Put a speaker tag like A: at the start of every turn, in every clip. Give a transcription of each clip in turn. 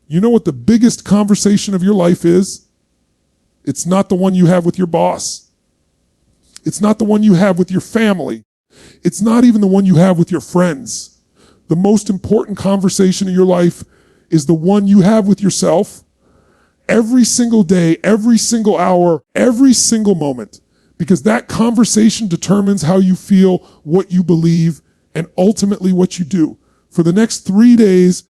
A: You know what the biggest conversation of your life is? It's not the one you have with your boss. It's not the one you have with your family. It's not even the one you have with your friends. The most important conversation in your life is the one you have with yourself every single day, every single hour, every single moment. Because that conversation determines how you feel, what you believe, and ultimately what you do. For the next 3 days,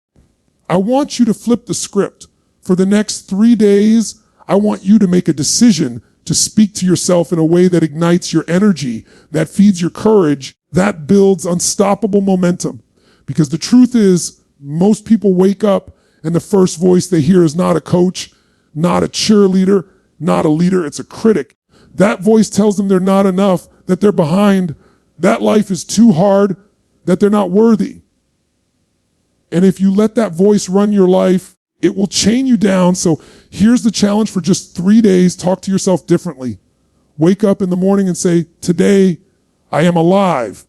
A: I want you to flip the script. For the next 3 days, I want you to make a decision to speak to yourself in a way that ignites your energy, that feeds your courage, that builds unstoppable momentum. Because the truth is, most people wake up and the first voice they hear is not a coach, not a cheerleader, not a leader, it's a critic. That voice tells them they're not enough, that they're behind, that life is too hard, that they're not worthy. And if you let that voice run your life, it will chain you down. So here's the challenge for just 3 days. Talk to yourself differently. Wake up in the morning and say, today I am alive.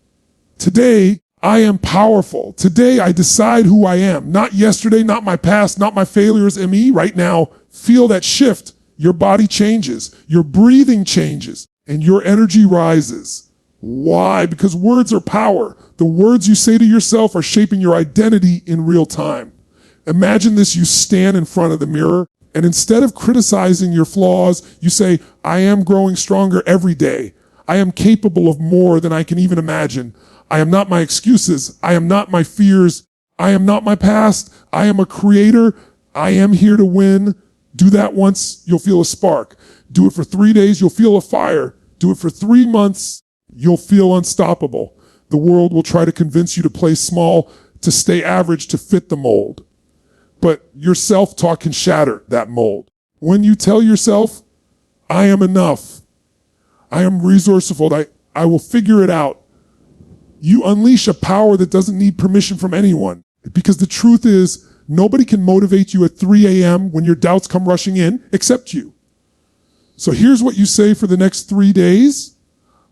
A: Today I am powerful. Today I decide who I am. Not yesterday, not my past, not my failures, me. Right now, feel that shift. Your body changes. Your breathing changes. And your energy rises. Why? Because words are power. The words you say to yourself are shaping your identity in real time. Imagine this, you stand in front of the mirror, and instead of criticizing your flaws, you say, I am growing stronger every day. I am capable of more than I can even imagine. I am not my excuses. I am not my fears. I am not my past. I am a creator. I am here to win. Do that once, you'll feel a spark. Do it for 3 days, you'll feel a fire. Do it for 3 months, you'll feel unstoppable. The world will try to convince you to play small, to stay average, to fit the mold. But your self-talk can shatter that mold. When you tell yourself, I am enough, I am resourceful, I will figure it out, you unleash a power that doesn't need permission from anyone. Because the truth is, nobody can motivate you at 3 a.m. when your doubts come rushing in, except you. So here's what you say for the next 3 days.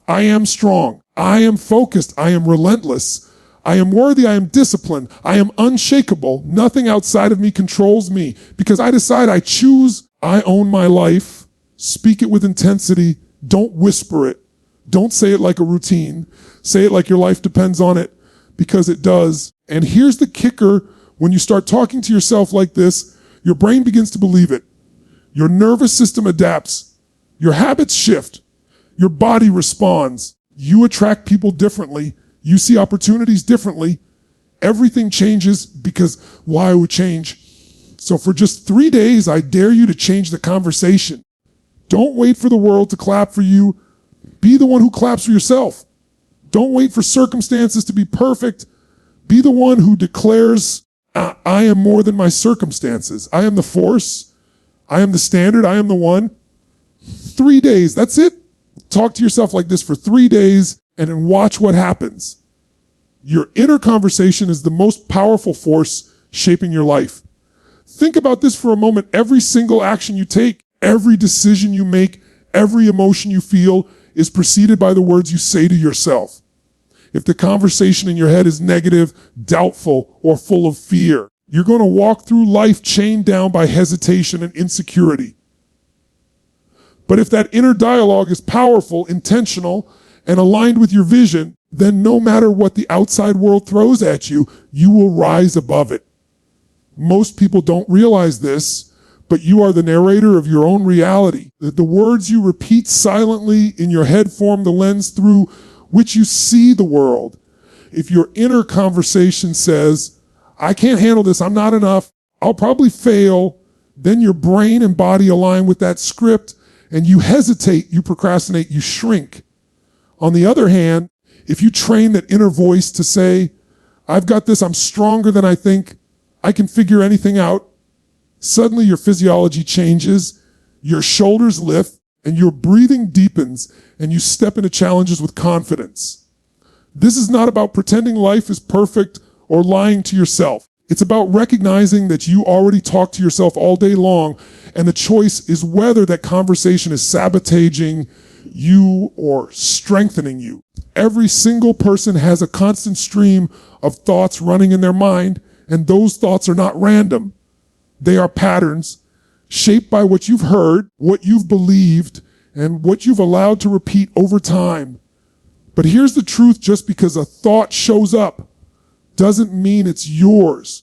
A: I am strong. I am focused. I am relentless. I am worthy. I am disciplined. I am unshakable. Nothing outside of me controls me. Because I decide, I choose, I own my life. Speak it with intensity. Don't whisper it. Don't say it like a routine. Say it like your life depends on it, because it does. And here's the kicker. When you start talking to yourself like this, your brain begins to believe it. Your nervous system adapts. Your habits shift. Your body responds. You attract people differently. You see opportunities differently. Everything changes, because why would change? So for just 3 days, I dare you to change the conversation. Don't wait for the world to clap for you. Be the one who claps for yourself. Don't wait for circumstances to be perfect. Be the one who declares, I am more than my circumstances. I am the force. I am the standard. I am the one. 3 days, that's it. Talk to yourself like this for 3 days and then watch what happens. Your inner conversation is the most powerful force shaping your life. Think about this for a moment. Every single action you take, every decision you make, every emotion you feel is preceded by the words you say to yourself. If the conversation in your head is negative, doubtful, or full of fear, you're going to walk through life chained down by hesitation and insecurity. But if that inner dialogue is powerful, intentional, and aligned with your vision, then no matter what the outside world throws at you, you will rise above it. Most people don't realize this, but you are the narrator of your own reality. The words you repeat silently in your head form the lens through which you see the world. If your inner conversation says, I can't handle this, I'm not enough, I'll probably fail, then your brain and body align with that script, and you hesitate, you procrastinate, you shrink. On the other hand, if you train that inner voice to say, I've got this, I'm stronger than I think, I can figure anything out, suddenly your physiology changes, your shoulders lift, and your breathing deepens, and you step into challenges with confidence. This is not about pretending life is perfect or lying to yourself. It's about recognizing that you already talk to yourself all day long, and the choice is whether that conversation is sabotaging you or strengthening you. Every single person has a constant stream of thoughts running in their mind, and those thoughts are not random. They are patterns shaped by what you've heard, what you've believed, and what you've allowed to repeat over time. But here's the truth: just because a thought shows up doesn't mean it's yours.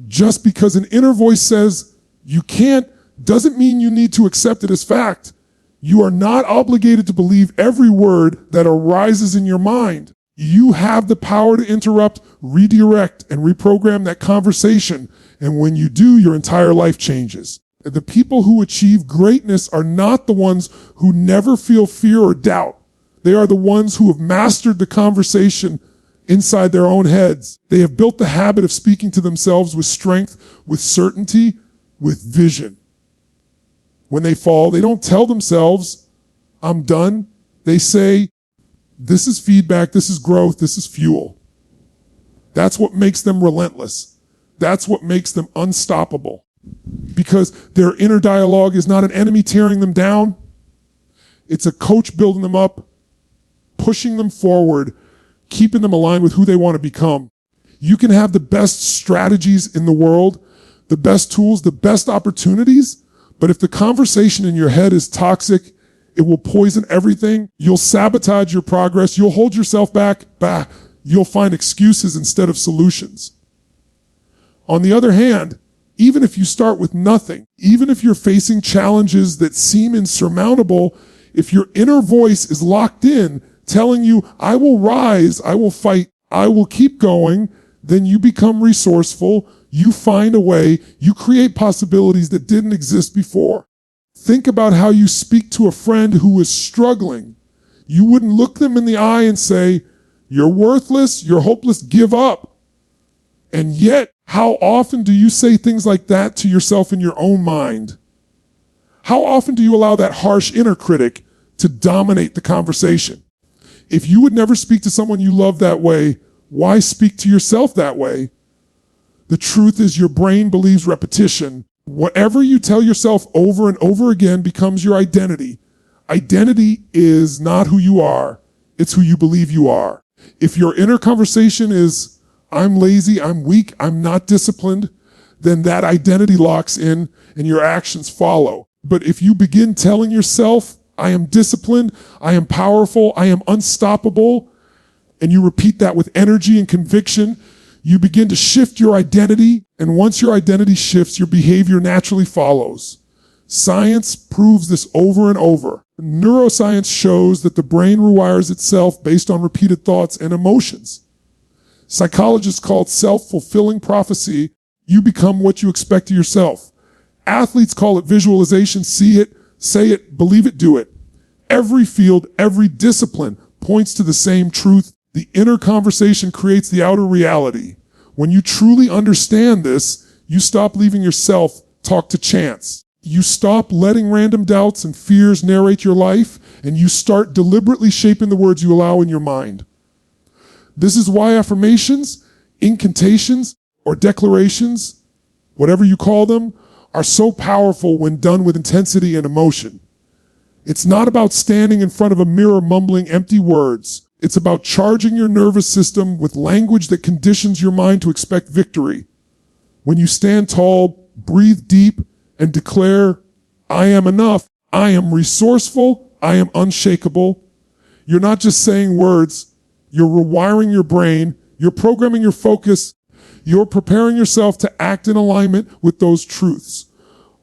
A: Just because an inner voice says you can't doesn't mean you need to accept it as fact. You are not obligated to believe every word that arises in your mind. You have the power to interrupt, redirect, and reprogram that conversation. And when you do, your entire life changes. The people who achieve greatness are not the ones who never feel fear or doubt. They are the ones who have mastered the conversation inside their own heads. They have built the habit of speaking to themselves with strength, with certainty, with vision. When they fall, they don't tell themselves, I'm done. They say, this is feedback, this is growth, this is fuel. That's what makes them relentless. That's what makes them unstoppable. Because their inner dialogue is not an enemy tearing them down. It's a coach building them up, pushing them forward, keeping them aligned with who they want to become. You can have the best strategies in the world, the best tools, the best opportunities, but if the conversation in your head is toxic, it will poison everything. You'll sabotage your progress. You'll hold yourself back. You'll find excuses instead of solutions. On the other hand, even if you start with nothing, even if you're facing challenges that seem insurmountable, if your inner voice is locked in, telling you, I will rise, I will fight, I will keep going, then you become resourceful, you find a way, you create possibilities that didn't exist before. Think about how you speak to a friend who is struggling. You wouldn't look them in the eye and say, you're worthless, you're hopeless, give up. And yet, how often do you say things like that to yourself in your own mind? How often do you allow that harsh inner critic to dominate the conversation? If you would never speak to someone you love that way, why speak to yourself that way? The truth is your brain believes repetition. Whatever you tell yourself over and over again becomes your identity. Identity is not who you are. It's who you believe you are. If your inner conversation is, I'm lazy, I'm weak, I'm not disciplined, then that identity locks in and your actions follow. But if you begin telling yourself, I am disciplined, I am powerful, I am unstoppable, and you repeat that with energy and conviction, you begin to shift your identity, and once your identity shifts, your behavior naturally follows. Science proves this over and over. Neuroscience shows that the brain rewires itself based on repeated thoughts and emotions. Psychologists call it self-fulfilling prophecy. You become what you expect of yourself. Athletes call it visualization. See it, say it, believe it, do it. Every field, every discipline points to the same truth. The inner conversation creates the outer reality. When you truly understand this, you stop leaving yourself talk to chance. You stop letting random doubts and fears narrate your life, and you start deliberately shaping the words you allow in your mind. This is why affirmations, incantations, or declarations, whatever you call them, are so powerful when done with intensity and emotion. It's not about standing in front of a mirror mumbling empty words. It's about charging your nervous system with language that conditions your mind to expect victory. When you stand tall, breathe deep, and declare, I am enough, I am resourceful, I am unshakable, you're not just saying words, you're rewiring your brain, you're programming your focus, you're preparing yourself to act in alignment with those truths.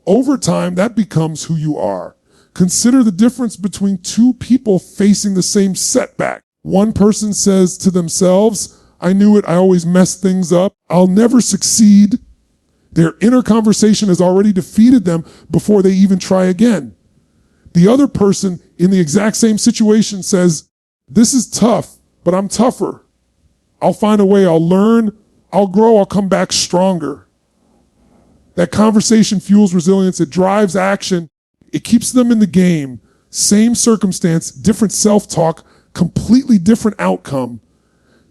A: Over time, that becomes who you are. Consider the difference between two people facing the same setback. One person says to themselves, I knew it, I always mess things up, I'll never succeed. Their inner conversation has already defeated them before they even try again. The other person in the exact same situation says, this is tough, but I'm tougher. I'll find a way, I'll learn, I'll grow, I'll come back stronger. That conversation fuels resilience, it drives action, it keeps them in the game. Same circumstance, different self-talk, completely different outcome.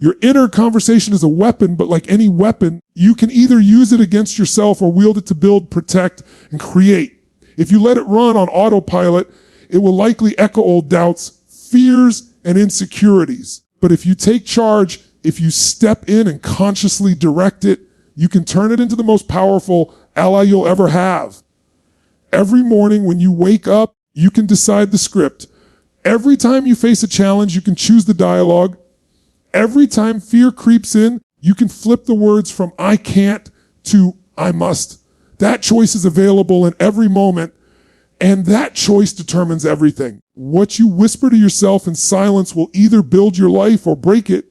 A: Your inner conversation is a weapon, but like any weapon, you can either use it against yourself or wield it to build, protect, and create. If you let it run on autopilot, it will likely echo old doubts, fears, and insecurities. But if you take charge, if you step in and consciously direct it, you can turn it into the most powerful ally you'll ever have. Every morning when you wake up, you can decide the script. Every time you face a challenge, you can choose the dialogue. Every time fear creeps in, you can flip the words from I can't to I must. That choice is available in every moment, and that choice determines everything. What you whisper to yourself in silence will either build your life or break it.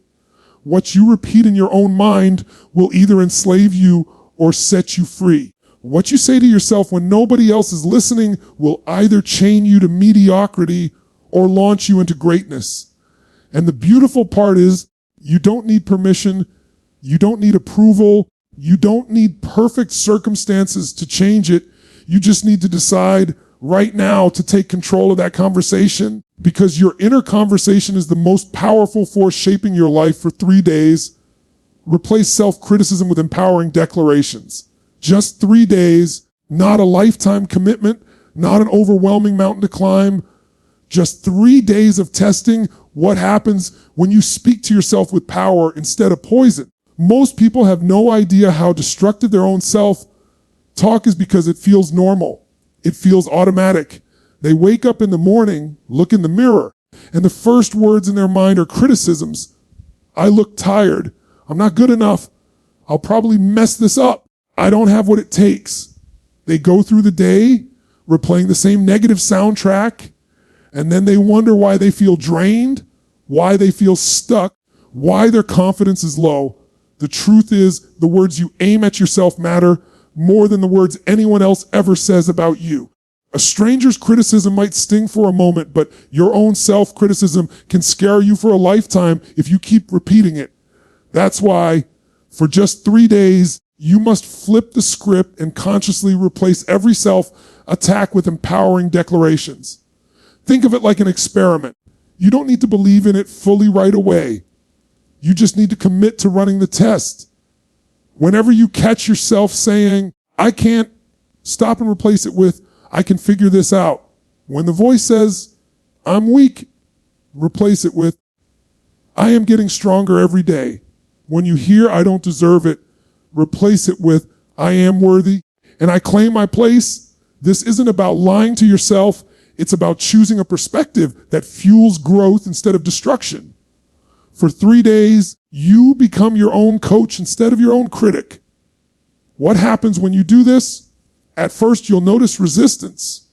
A: What you repeat in your own mind will either enslave you or set you free. What you say to yourself when nobody else is listening will either chain you to mediocrity or launch you into greatness. And the beautiful part is you don't need permission. You don't need approval. You don't need perfect circumstances to change it. You just need to decide right now to take control of that conversation, because your inner conversation is the most powerful force shaping your life for 3 days. Replace self-criticism with empowering declarations. Just 3 days, not a lifetime commitment, not an overwhelming mountain to climb. Just 3 days of testing what happens when you speak to yourself with power instead of poison. Most people have no idea how destructive their own self-talk is because it feels normal. It feels automatic. They wake up in the morning, look in the mirror, and the first words in their mind are criticisms. I look tired. I'm not good enough. I'll probably mess this up. I don't have what it takes. They go through the day replaying the same negative soundtrack, and then they wonder why they feel drained, why they feel stuck, why their confidence is low. The truth is, the words you aim at yourself matter more than the words anyone else ever says about you. A stranger's criticism might sting for a moment, but your own self-criticism can scare you for a lifetime if you keep repeating it. That's why, for just 3 days, you must flip the script and consciously replace every self-attack with empowering declarations. Think of it like an experiment. You don't need to believe in it fully right away. You just need to commit to running the test. Whenever you catch yourself saying, I can't, stop and replace it with, I can figure this out. When the voice says, I'm weak, replace it with, I am getting stronger every day. When you hear, I don't deserve it, replace it with, I am worthy, and I claim my place. This isn't about lying to yourself. It's about choosing a perspective that fuels growth instead of destruction. For 3 days, you become your own coach instead of your own critic. What happens when you do this? At first, you'll notice resistance.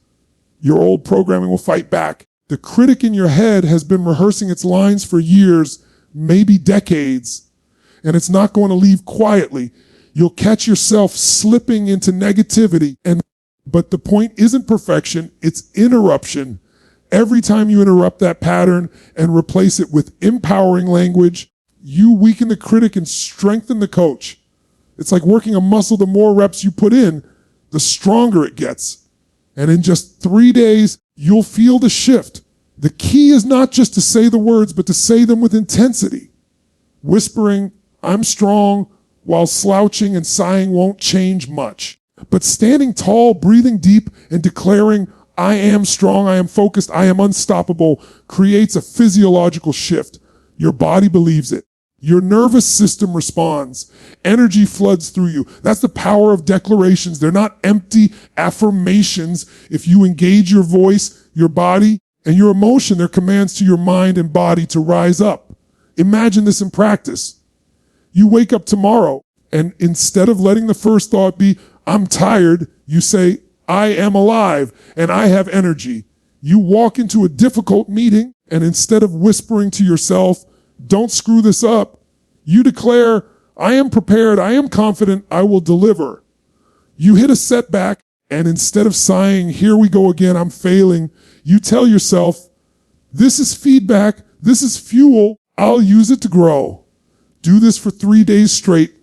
A: Your old programming will fight back. The critic in your head has been rehearsing its lines for years, maybe decades, and it's not going to leave quietly. You'll catch yourself slipping into negativity, but the point isn't perfection, it's interruption. Every time you interrupt that pattern and replace it with empowering language, you weaken the critic and strengthen the coach. It's like working a muscle. The more reps you put in, the stronger it gets. And in just 3 days, you'll feel the shift. The key is not just to say the words, but to say them with intensity. Whispering, I'm strong, while slouching and sighing won't change much. But standing tall, breathing deep, and declaring, I am strong, I am focused, I am unstoppable, creates a physiological shift. Your body believes it. Your nervous system responds. Energy floods through you. That's the power of declarations. They're not empty affirmations. If you engage your voice, your body, and your emotion, they're commands to your mind and body to rise up. Imagine this in practice. You wake up tomorrow, and instead of letting the first thought be, I'm tired, you say, I am alive and I have energy. You walk into a difficult meeting, and instead of whispering to yourself, don't screw this up, you declare, I am prepared, I am confident, I will deliver. You hit a setback, and instead of sighing, here we go again, I'm failing, you tell yourself, this is feedback, this is fuel, I'll use it to grow. Do this for 3 days straight,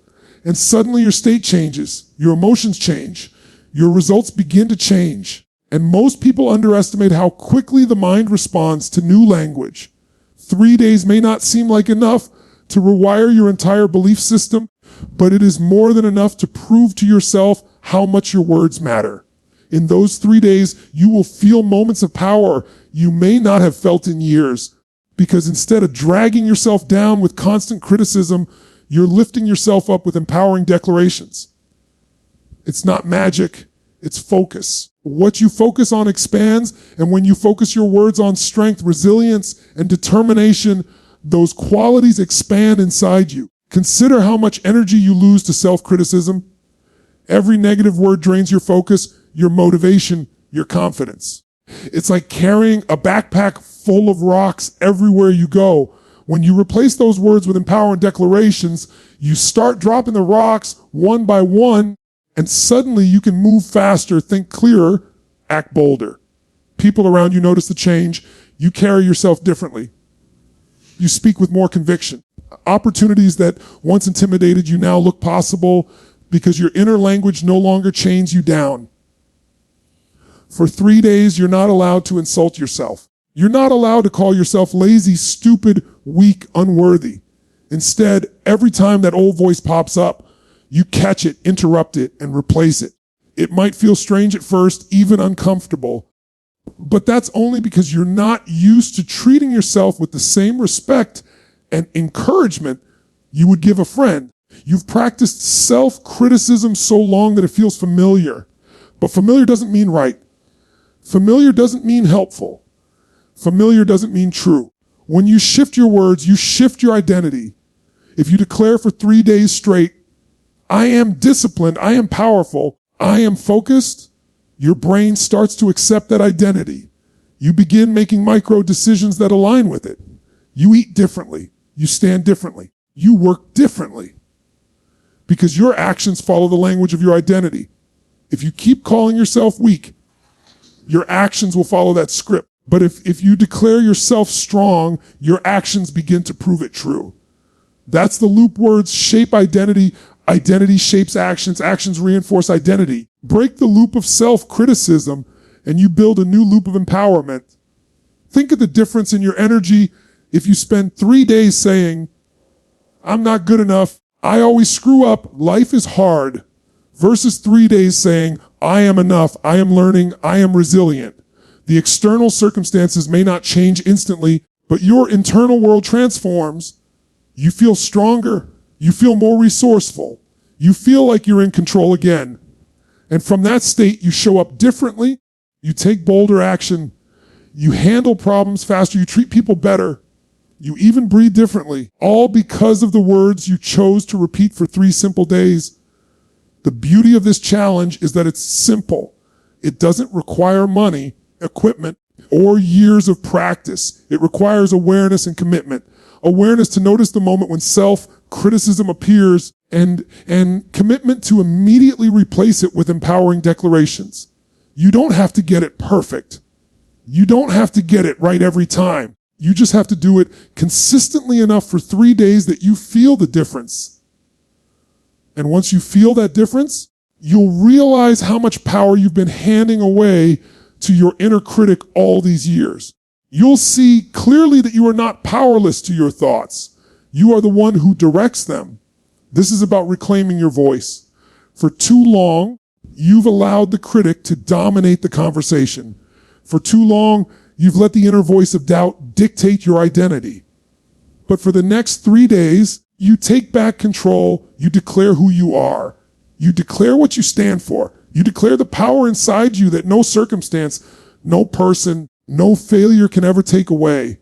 A: and suddenly your state changes, your emotions change, your results begin to change. And most people underestimate how quickly the mind responds to new language. 3 days may not seem like enough to rewire your entire belief system, but it is more than enough to prove to yourself how much your words matter. In those 3 days, you will feel moments of power you may not have felt in years, because instead of dragging yourself down with constant criticism, you're lifting yourself up with empowering declarations. It's not magic, it's focus. What you focus on expands, and when you focus your words on strength, resilience, and determination, those qualities expand inside you. Consider how much energy you lose to self-criticism. Every negative word drains your focus, your motivation, your confidence. It's like carrying a backpack full of rocks everywhere you go. When you replace those words with empowering declarations, you start dropping the rocks one by one, and suddenly you can move faster, think clearer, act bolder. People around you notice the change. You carry yourself differently. You speak with more conviction. Opportunities that once intimidated you now look possible because your inner language no longer chains you down. For 3 days, you're not allowed to insult yourself. You're not allowed to call yourself lazy, stupid, weak, unworthy. Instead, every time that old voice pops up, you catch it, interrupt it, and replace it. It might feel strange at first, even uncomfortable, but that's only because you're not used to treating yourself with the same respect and encouragement you would give a friend. You've practiced self-criticism so long that it feels familiar. But familiar doesn't mean right. Familiar doesn't mean helpful. Familiar doesn't mean true. When you shift your words, you shift your identity. If you declare for 3 days straight, I am disciplined, I am powerful, I am focused, your brain starts to accept that identity. You begin making micro decisions that align with it. You eat differently. You stand differently. You work differently. Because your actions follow the language of your identity. If you keep calling yourself weak, your actions will follow that script. But if you declare yourself strong, your actions begin to prove it true. That's the loop. Words shape identity. Identity shapes actions. Actions reinforce identity. Break the loop of self-criticism and you build a new loop of empowerment. Think of the difference in your energy if you spend 3 days saying, I'm not good enough, I always screw up, life is hard, versus 3 days saying, I am enough, I am learning, I am resilient. The external circumstances may not change instantly, but your internal world transforms. You feel stronger. You feel more resourceful. You feel like you're in control again. And from that state, you show up differently. You take bolder action. You handle problems faster. You treat people better. You even breathe differently. All because of the words you chose to repeat for 3 simple days. The beauty of this challenge is that it's simple. It doesn't require money, equipment, or years of practice. It requires awareness and commitment. Awareness to notice the moment when self-criticism appears and commitment to immediately replace it with empowering declarations. You don't have to get it perfect. You don't have to get it right every time. You just have to do it consistently enough for 3 days that you feel the difference. And once you feel that difference, you'll realize how much power you've been handing away to your inner critic all these years. You'll see clearly that you are not powerless to your thoughts. You are the one who directs them. This is about reclaiming your voice. For too long, you've allowed the critic to dominate the conversation. For too long, you've let the inner voice of doubt dictate your identity. But for the next 3 days, you take back control. You declare who you are. You declare what you stand for. You declare the power inside you that no circumstance, no person, no failure can ever take away.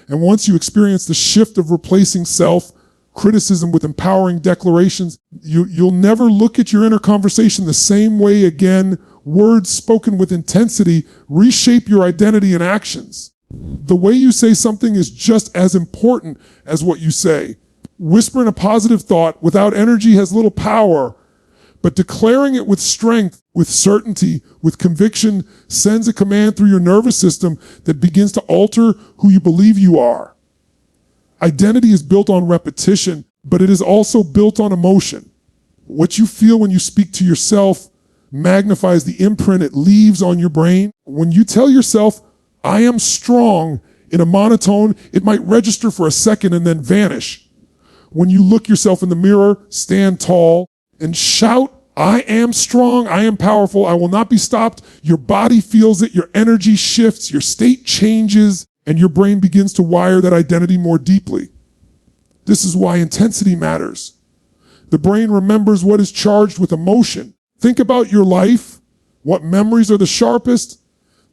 A: And once you experience the shift of replacing self-criticism with empowering declarations, you'll never look at your inner conversation the same way again. Words spoken with intensity reshape your identity and actions. The way you say something is just as important as what you say. Whispering a positive thought without energy has little power, but declaring it with strength, with certainty, with conviction sends a command through your nervous system that begins to alter who you believe you are. Identity is built on repetition, but it is also built on emotion. What you feel when you speak to yourself magnifies the imprint it leaves on your brain. When you tell yourself, I am strong, in a monotone, it might register for a second and then vanish. When you look yourself in the mirror, stand tall, and shout, I am strong, I am powerful, I will not be stopped. Your body feels it, your energy shifts, your state changes, and your brain begins to wire that identity more deeply. This is why intensity matters. The brain remembers what is charged with emotion. Think about your life. What memories are the sharpest?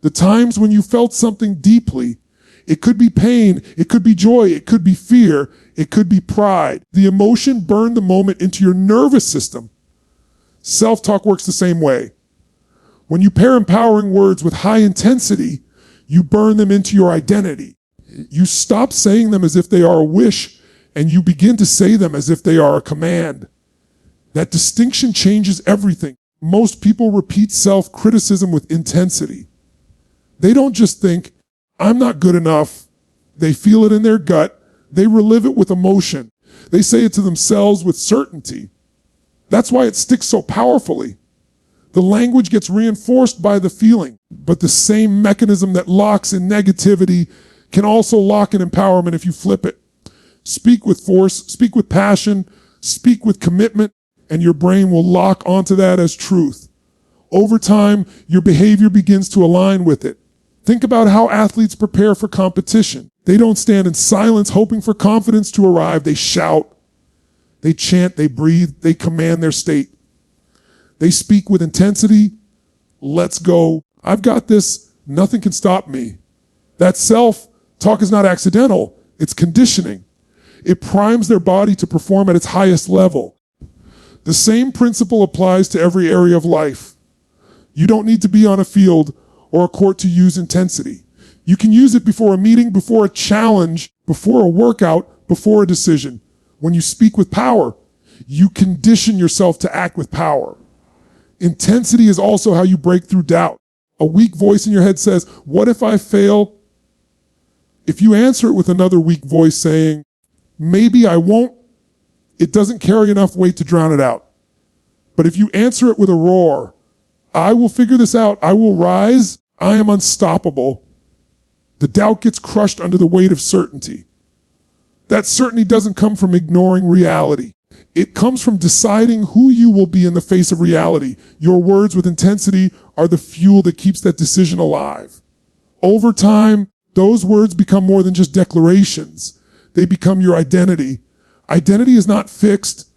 A: The times when you felt something deeply. It could be pain, it could be joy, it could be fear, it could be pride. The emotion burned the moment into your nervous system. Self-talk works the same way. When you pair empowering words with high intensity, you burn them into your identity. You stop saying them as if they are a wish, and you begin to say them as if they are a command. That distinction changes everything. Most people repeat self-criticism with intensity. They don't just think, I'm not good enough. They feel it in their gut. They relive it with emotion. They say it to themselves with certainty. That's why it sticks so powerfully. The language gets reinforced by the feeling, but the same mechanism that locks in negativity can also lock in empowerment if you flip it. Speak with force, speak with passion, speak with commitment, and your brain will lock onto that as truth. Over time, your behavior begins to align with it. Think about how athletes prepare for competition. They don't stand in silence hoping for confidence to arrive. They shout, they chant, they breathe, they command their state. They speak with intensity. Let's go. I've got this. Nothing can stop me. That self-talk is not accidental. It's conditioning. It primes their body to perform at its highest level. The same principle applies to every area of life. You don't need to be on a field or a court to use intensity. You can use it before a meeting, before a challenge, before a workout, before a decision. When you speak with power, you condition yourself to act with power. Intensity is also how you break through doubt. A weak voice in your head says, what if I fail? If you answer it with another weak voice saying, maybe I won't, it doesn't carry enough weight to drown it out. But if you answer it with a roar, I will figure this out. I will rise. I am unstoppable. The doubt gets crushed under the weight of certainty. That certainty doesn't come from ignoring reality. It comes from deciding who you will be in the face of reality. Your words with intensity are the fuel that keeps that decision alive. Over time, those words become more than just declarations. They become your identity. Identity is not fixed.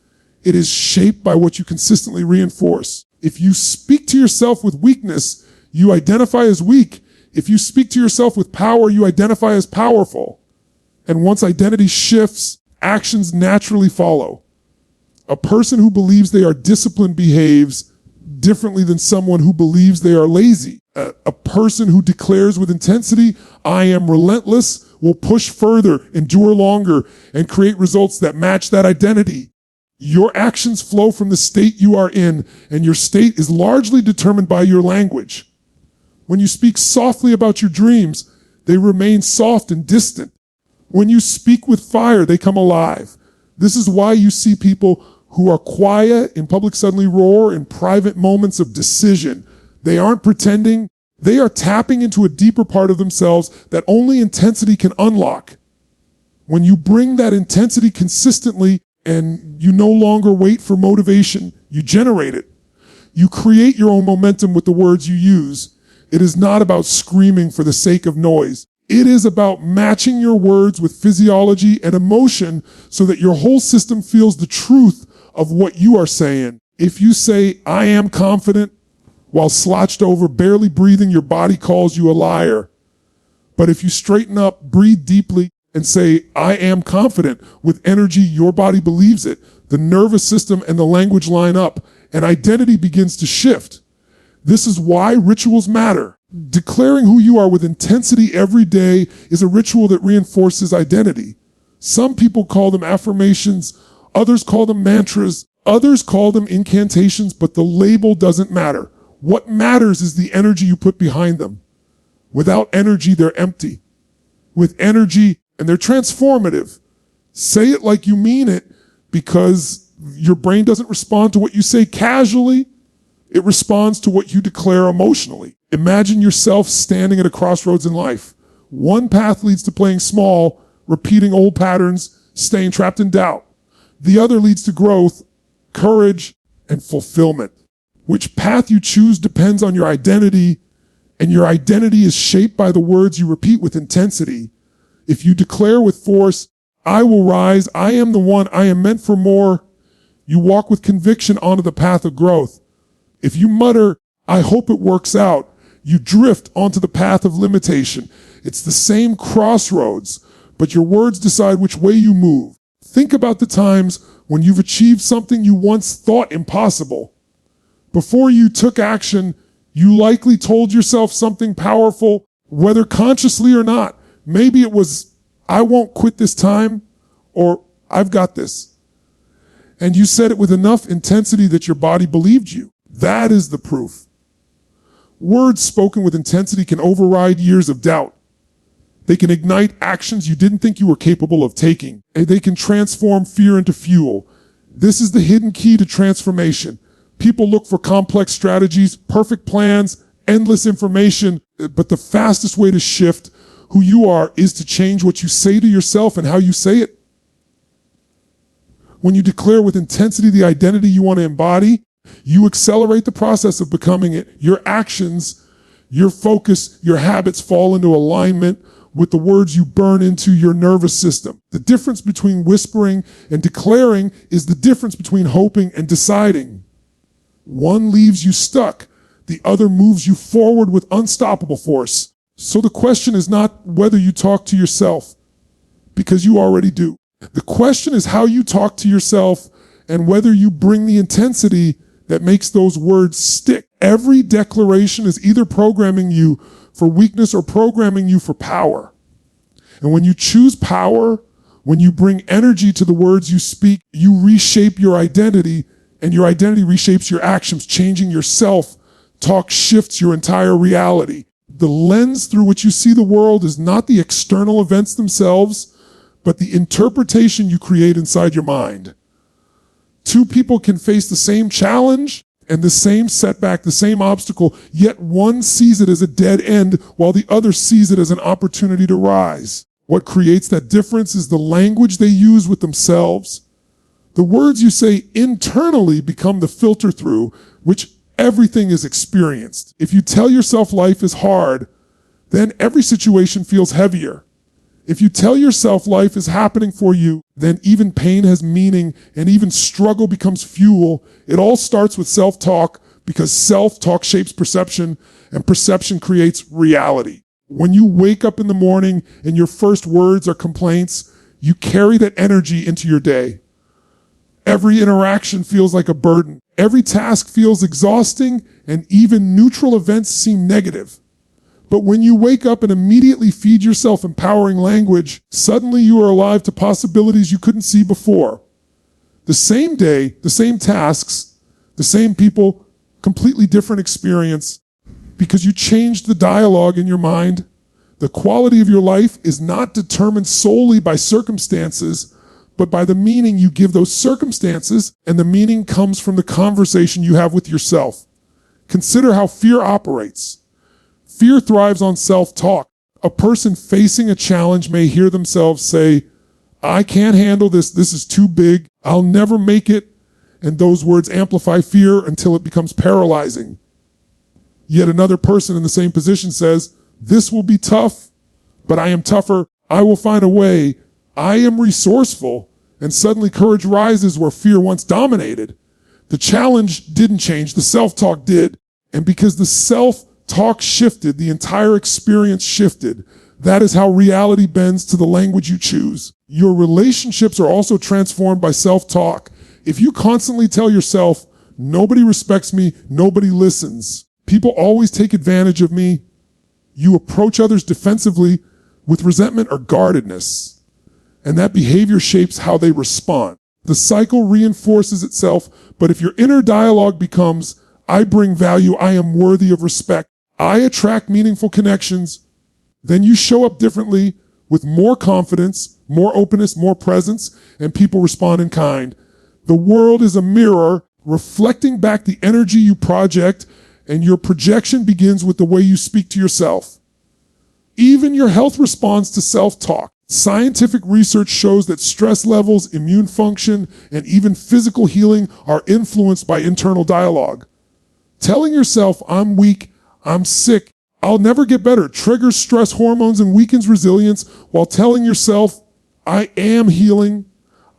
A: It is shaped by what you consistently reinforce. If you speak to yourself with weakness, you identify as weak. If you speak to yourself with power, you identify as powerful. And once identity shifts, actions naturally follow. A person who believes they are disciplined behaves differently than someone who believes they are lazy. A person who declares with intensity, I am relentless, will push further, endure longer, and create results that match that identity. Your actions flow from the state you are in, and your state is largely determined by your language. When you speak softly about your dreams, they remain soft and distant. When you speak with fire, they come alive. This is why you see people who are quiet in public suddenly roar in private moments of decision. They aren't pretending. They are tapping into a deeper part of themselves that only intensity can unlock. When you bring that intensity consistently and you no longer wait for motivation, you generate it. You create your own momentum with the words you use. It is not about screaming for the sake of noise. It is about matching your words with physiology and emotion so that your whole system feels the truth of what you are saying. If you say, I am confident, while slouched over, barely breathing, your body calls you a liar. But if you straighten up, breathe deeply, and say, I am confident, with energy, your body believes it. The nervous system and the language line up, and identity begins to shift. This is why rituals matter. Declaring who you are with intensity every day is a ritual that reinforces identity. Some people call them affirmations, others call them mantras, others call them incantations, but the label doesn't matter. What matters is the energy you put behind them. Without energy, they're empty. With energy, and they're transformative. Say it like you mean it, because your brain doesn't respond to what you say casually. It responds to what you declare emotionally. Imagine yourself standing at a crossroads in life. One path leads to playing small, repeating old patterns, staying trapped in doubt. The other leads to growth, courage, and fulfillment. Which path you choose depends on your identity, and your identity is shaped by the words you repeat with intensity. If you declare with force, I will rise, I am the one, I am meant for more, you walk with conviction onto the path of growth. If you mutter, I hope it works out, you drift onto the path of limitation. It's the same crossroads, but your words decide which way you move. Think about the times when you've achieved something you once thought impossible. Before you took action, you likely told yourself something powerful, whether consciously or not. Maybe it was, I won't quit this time, or I've got this. And you said it with enough intensity that your body believed you. That is the proof. Words spoken with intensity can override years of doubt. They can ignite actions you didn't think you were capable of taking. And they can transform fear into fuel. This is the hidden key to transformation. People look for complex strategies, perfect plans, endless information, but the fastest way to shift who you are is to change what you say to yourself and how you say it. When you declare with intensity the identity you want to embody, you accelerate the process of becoming it. Your actions, your focus, your habits fall into alignment with the words you burn into your nervous system. The difference between whispering and declaring is the difference between hoping and deciding. One leaves you stuck. The other moves you forward with unstoppable force. So the question is not whether you talk to yourself, because you already do. The question is how you talk to yourself and whether you bring the intensity that makes those words stick. Every declaration is either programming you for weakness or programming you for power. And when you choose power, when you bring energy to the words you speak, you reshape your identity, and your identity reshapes your actions, changing your self-talk shifts your entire reality. The lens through which you see the world is not the external events themselves, but the interpretation you create inside your mind. Two people can face the same challenge and the same setback, the same obstacle, yet one sees it as a dead end while the other sees it as an opportunity to rise. What creates that difference is the language they use with themselves. The words you say internally become the filter through which everything is experienced. If you tell yourself life is hard, then every situation feels heavier. If you tell yourself life is happening for you, then even pain has meaning and even struggle becomes fuel. It all starts with self-talk because self-talk shapes perception and perception creates reality. When you wake up in the morning and your first words are complaints, you carry that energy into your day. Every interaction feels like a burden. Every task feels exhausting, and even neutral events seem negative. But when you wake up and immediately feed yourself empowering language, suddenly you are alive to possibilities you couldn't see before. The same day, the same tasks, the same people, completely different experience, because you changed the dialogue in your mind. The quality of your life is not determined solely by circumstances, but by the meaning you give those circumstances, and the meaning comes from the conversation you have with yourself. Consider how fear operates. Fear thrives on self-talk. A person facing a challenge may hear themselves say, I can't handle this, this is too big, I'll never make it, and those words amplify fear until it becomes paralyzing. Yet another person in the same position says, this will be tough, but I am tougher, I will find a way, I am resourceful, and suddenly courage rises where fear once dominated. The challenge didn't change, the self-talk did, and because the self-talk shifted, the entire experience shifted. That is how reality bends to the language you choose. Your relationships are also transformed by self-talk. If you constantly tell yourself, nobody respects me, nobody listens, people always take advantage of me, you approach others defensively with resentment or guardedness. And that behavior shapes how they respond. The cycle reinforces itself, but if your inner dialogue becomes, I bring value, I am worthy of respect, I attract meaningful connections, then you show up differently with more confidence, more openness, more presence, and people respond in kind. The world is a mirror reflecting back the energy you project, and your projection begins with the way you speak to yourself. Even your health responds to self-talk. Scientific research shows that stress levels, immune function, and even physical healing are influenced by internal dialogue. Telling yourself, I'm weak, I'm sick, I'll never get better, triggers stress hormones and weakens resilience, while telling yourself, I am healing,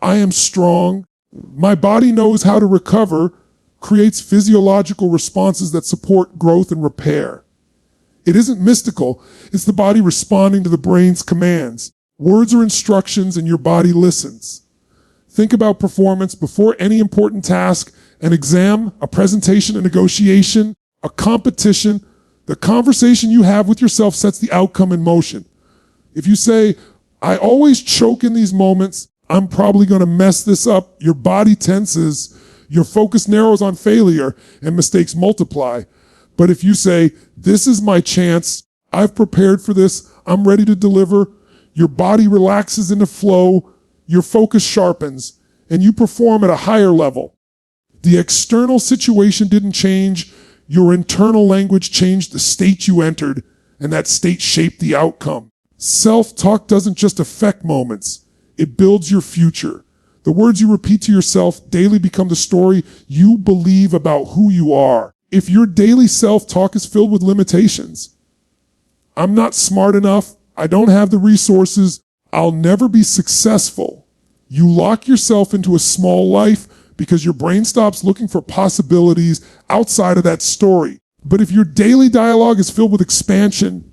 A: I am strong, my body knows how to recover, creates physiological responses that support growth and repair. It isn't mystical. It's the body responding to the brain's commands. Words are instructions and your body listens. Think about performance before any important task, an exam, a presentation, a negotiation, a competition. The conversation you have with yourself sets the outcome in motion. If you say, I always choke in these moments, I'm probably going to mess this up, your body tenses, your focus narrows on failure, and mistakes multiply. But if you say, this is my chance, I've prepared for this, I'm ready to deliver, your body relaxes into flow, your focus sharpens, and you perform at a higher level. The external situation didn't change, your internal language changed the state you entered, and that state shaped the outcome. Self-talk doesn't just affect moments, it builds your future. The words you repeat to yourself daily become the story you believe about who you are. If your daily self-talk is filled with limitations, I'm not smart enough, I don't have the resources, I'll never be successful. You lock yourself into a small life because your brain stops looking for possibilities outside of that story. But if your daily dialogue is filled with expansion,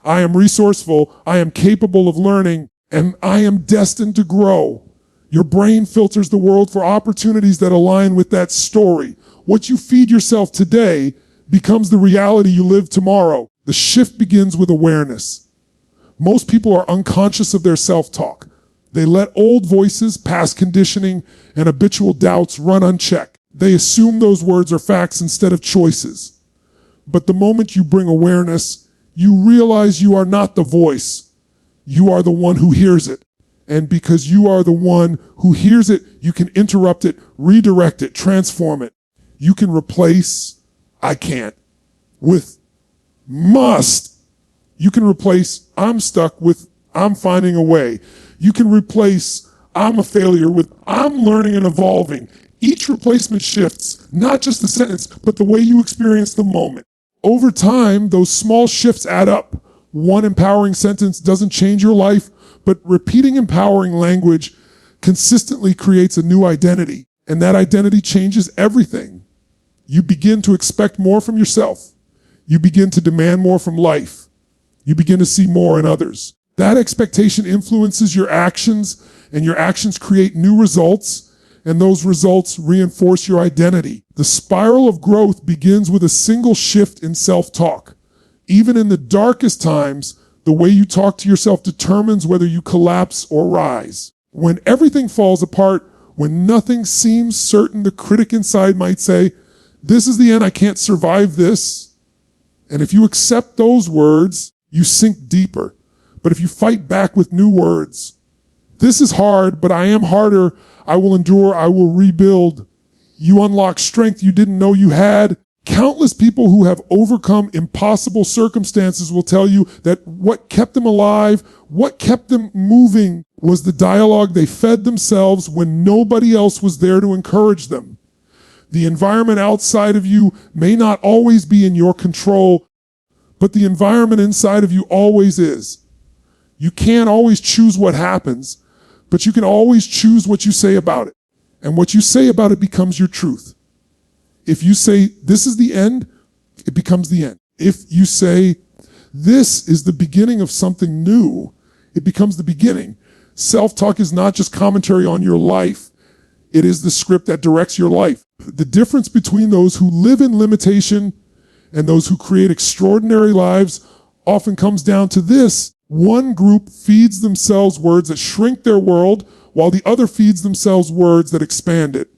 A: I am resourceful, I am capable of learning, and I am destined to grow. Your brain filters the world for opportunities that align with that story. What you feed yourself today becomes the reality you live tomorrow. The shift begins with awareness. Most people are unconscious of their self-talk. They let old voices, past conditioning, and habitual doubts run unchecked. They assume those words are facts instead of choices. But the moment you bring awareness, you realize you are not the voice. You are the one who hears it. And because you are the one who hears it, you can interrupt it, redirect it, transform it. You can replace, I can't, with must. You can replace, I'm stuck with, I'm finding a way. You can replace, I'm a failure with, I'm learning and evolving. Each replacement shifts, not just the sentence, but the way you experience the moment. Over time, those small shifts add up. One empowering sentence doesn't change your life, but repeating empowering language consistently creates a new identity, and that identity changes everything. You begin to expect more from yourself. You begin to demand more from life. You begin to see more in others. That expectation influences your actions, and your actions create new results, and those results reinforce your identity. The spiral of growth begins with a single shift in self-talk. Even in the darkest times, the way you talk to yourself determines whether you collapse or rise. When everything falls apart, when nothing seems certain, the critic inside might say, this is the end, I can't survive this. And if you accept those words, you sink deeper. But if you fight back with new words, this is hard, but I am harder, I will endure, I will rebuild. You unlock strength you didn't know you had. Countless people who have overcome impossible circumstances will tell you that what kept them alive, what kept them moving, was the dialogue they fed themselves when nobody else was there to encourage them. The environment outside of you may not always be in your control, but the environment inside of you always is. You can't always choose what happens, but you can always choose what you say about it. And what you say about it becomes your truth. If you say, this is the end, it becomes the end. If you say, this is the beginning of something new, it becomes the beginning. Self-talk is not just commentary on your life. It is the script that directs your life. The difference between those who live in limitation and those who create extraordinary lives often comes down to this. One group feeds themselves words that shrink their world, while the other feeds themselves words that expand it.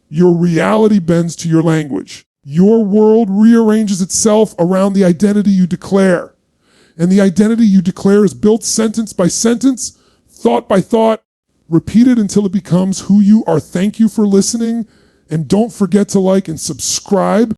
A: Your reality bends to your language. Your world rearranges itself around the identity you declare. And the identity you declare is built sentence by sentence, thought by thought, repeated until it becomes who you are. Thank you for listening. And don't forget to like and subscribe